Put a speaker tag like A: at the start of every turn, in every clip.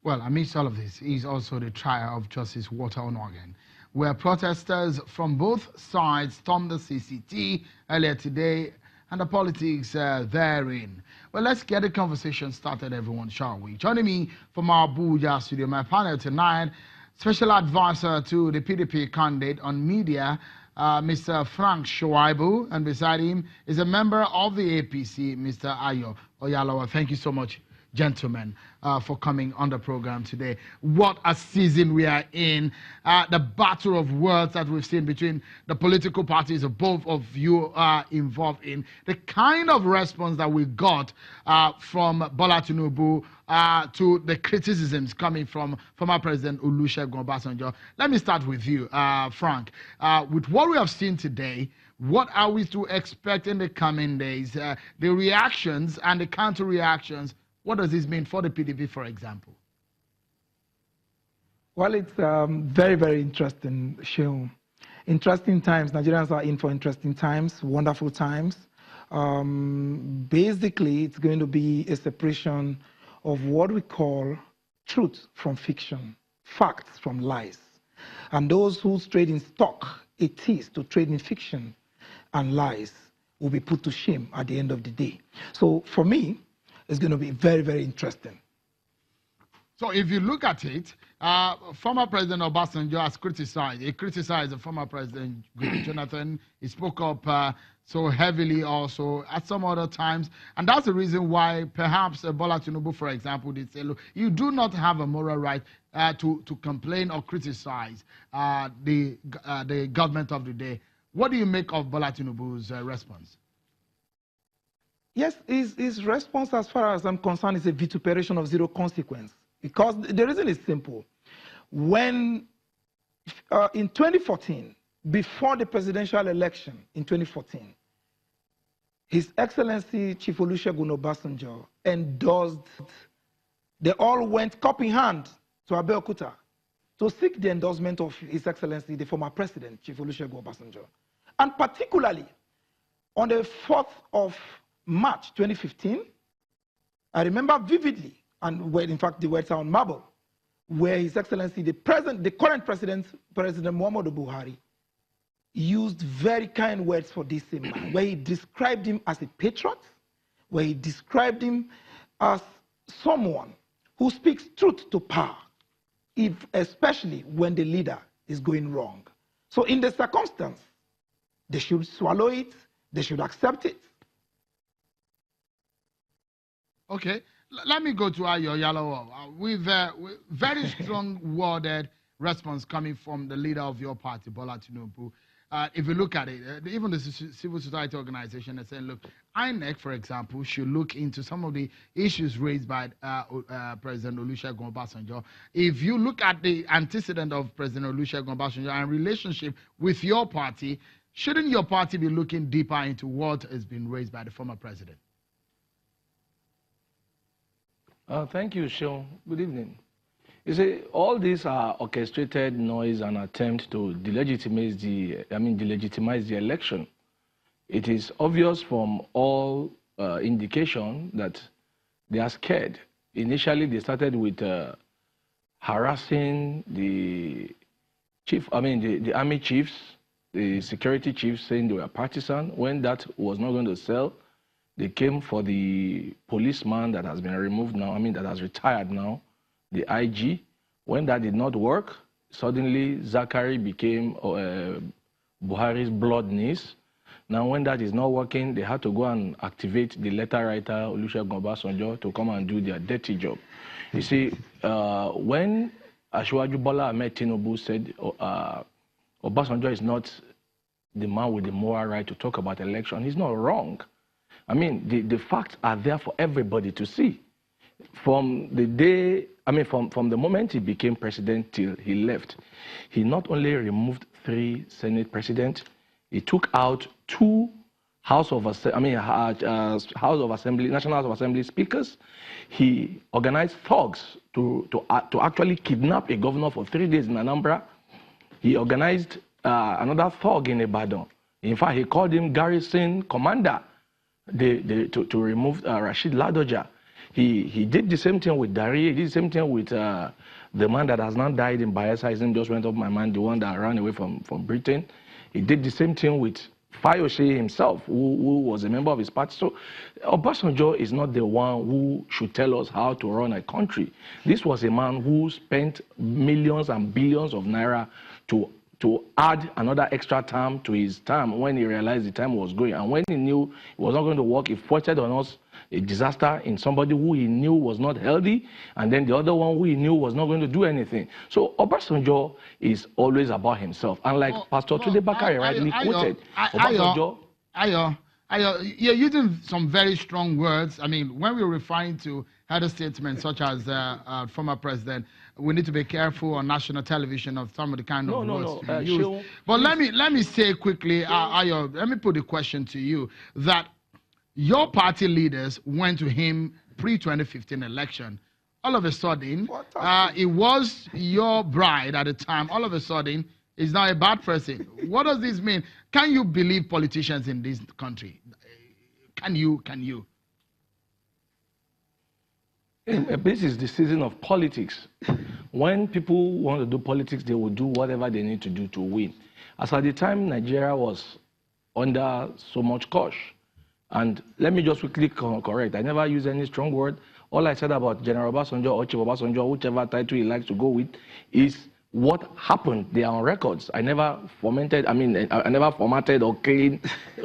A: Well, amidst all of this, is also the trial of Justice Walter Onnoghen, where protesters from both sides stormed the CCT earlier today and the politics therein. Well, let's get the conversation started, everyone, shall we? Joining me from our Abuja studio, my panel tonight, special advisor to the PDP candidate on media, Mr. Frank Shuaibu, and beside him is a member of the APC, Mr. Ayo Oyalawa. Thank you so much, gentlemen, for coming on the program today. What a season we are in. The battle of words that we've seen between the political parties of both of you are involved in. The kind of response that we got from Bola Tinubu to the criticisms coming from former President Olusegun Obasanjo. Let me start with you, Frank. With what we have seen today, what are we to expect in the coming days? The reactions and the counter-reactions. What does this mean for the PDP, for example?
B: Well, it's very, very interesting, Sheung. Interesting times. Nigerians are in for interesting times, wonderful times. Basically, it's going to be a separation of what we call truth from fiction, facts from lies. And those who trade in stock it is to trade in fiction and lies will be put to shame at the end of the day. So for me, it's going to be very, very interesting.
A: So if you look at it, former President Obasanjo has criticized. He criticized the former President Jonathan. He spoke up so heavily also at some other times. And that's the reason why perhaps Bola Tinubu, for example, did say, look, you do not have a moral right to complain or criticize the government of the day. What do you make of Bola Tinubu's response?
B: Yes, his response, as far as I'm concerned, is a vituperation of zero consequence. Because the reason is simple. When, in 2014, before the presidential election in 2014, His Excellency Chief Olusegun Obasanjo endorsed, they all went cup in hand to Abeokuta to seek the endorsement of His Excellency, the former President, Chief Olusegun Obasanjo. And particularly, on the 4th of March 2015, I remember vividly, and where in fact the words are on marble, where His Excellency, the current President, President Muhammadu Buhari, used very kind words for this same man, where he described him as a patriot, where he described him as someone who speaks truth to power, especially when the leader is going wrong. So in the circumstance, they should swallow it, they should accept it.
A: Okay, let me go to Ayo Oyalawa. With very strong worded response coming from the leader of your party, Bola Tinubu. If you look at it, even the civil society organization is saying, look, INEC, for example, should look into some of the issues raised by President Olusegun Obasanjo. If you look at the antecedent of President Olusegun Obasanjo and relationship with your party, shouldn't your party be looking deeper into what has been raised by the former president?
C: Thank you, Sean. Good evening. You see, all these are orchestrated noise and attempt to delegitimize the election. It is obvious from all indication that they are scared. Initially, they started with harassing the army chiefs, the security chiefs, saying they were partisan. When that was not going to sell, they came for the policeman that has been removed now, that has retired now, the IG. When that did not work, suddenly Zachary became Buhari's blood niece. Now when that is not working, they had to go and activate the letter writer, Olusegun Obasanjo, to come and do their dirty job. You see, when Asiwaju Bola Ahmed Tinubu said Obasanjo is not the man with the moral right to talk about election, he's not wrong. The facts are there for everybody to see. From the day, from the moment he became president till he left, he not only removed 3 Senate presidents, he took out 2 National House of Assembly speakers. He organized thugs to actually kidnap a governor for 3 days in Anambra. He organized another thug in Ibadan. In fact, he called him garrison commander to remove Rashid Ladoja. He did the same thing with Dari. He did the same thing with the man that has now died in Bayelsa. His name just went off my mind, the one that ran away from Britain. He did the same thing with Fayose himself, who was a member of his party. So Obasanjo is not the one who should tell us how to run a country. This was a man who spent millions and billions of naira to add another extra term to his term when he realized the time was going. And when he knew it was not going to work, he foisted on us a disaster in somebody who he knew was not healthy, and then the other one who he knew was not going to do anything. So Obasanjo is always about himself. And like Pastor Tunde Bakare rightly quoted, Obasanjo...
A: You're using some very strong words. I mean, when we're referring to other statements such as former president, we need to be careful on national television of some of the kind of words to be used. But let me say quickly, Ayo, let me put the question to you, that your party leaders went to him pre-2015 election. All of a sudden, it was your bride at the time. All of a sudden, is now a bad person. What does this mean? Can you believe politicians in this country? Can you?
C: This is the season of politics. When people want to do politics, they will do whatever they need to do to win. As at the time, Nigeria was under so much cosh. And let me just quickly correct. I never use any strong word. All I said about General Obasanjo or Chief Obasanjo, whichever title he likes to go with, is what happened. They are on records. I never formatted or cleaned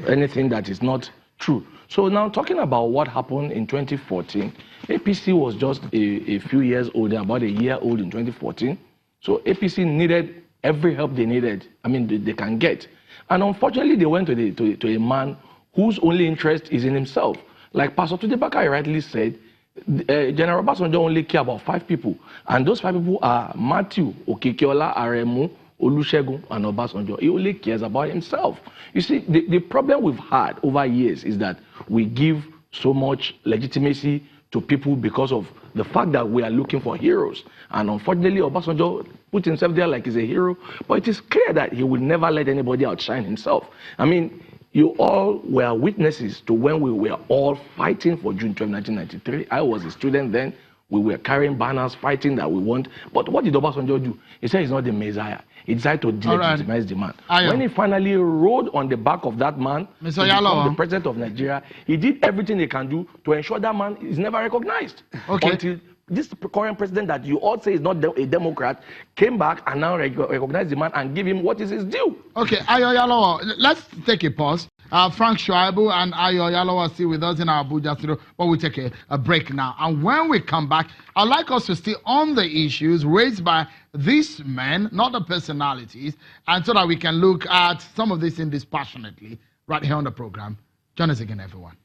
C: anything that is not true. So now talking about what happened in 2014, APC was just a few years old, about a year old in 2014. So APC needed every help they needed, they can get. And unfortunately, they went to a man whose only interest is in himself. Like Pastor Tunde Bakare rightly said, General Obasanjo only care about 5 people. And those 5 people are Matthew, Okikiola, Aremu, Olusegun, and Obasanjo. He only cares about himself. You see, the problem we've had over years is that we give so much legitimacy to people because of the fact that we are looking for heroes. And unfortunately, Obasanjo put himself there like he's a hero. But it is clear that he will never let anybody outshine himself. You all were witnesses to when we were all fighting for June 12, 1993. I was a student then. We were carrying banners, fighting that we want. But what did Obasanjo do? He said he's not the Messiah. He decided to delegitimize the man. When he finally rode on the back of that man to become the president of Nigeria, he did everything he can do to ensure that man is never recognized. Until this current president that you all say is not a Democrat came back and now recognized the man and give him what is his due.
A: Okay, Ayo Yalowo, let's take a pause. Frank Shuaibu and Ayo Yalowo are still with us in our Abuja studio, but we'll take a break now. And when we come back, I'd like us to stay on the issues raised by these men, not the personalities, and so that we can look at some of this dispassionately right here on the program. Join us again, everyone.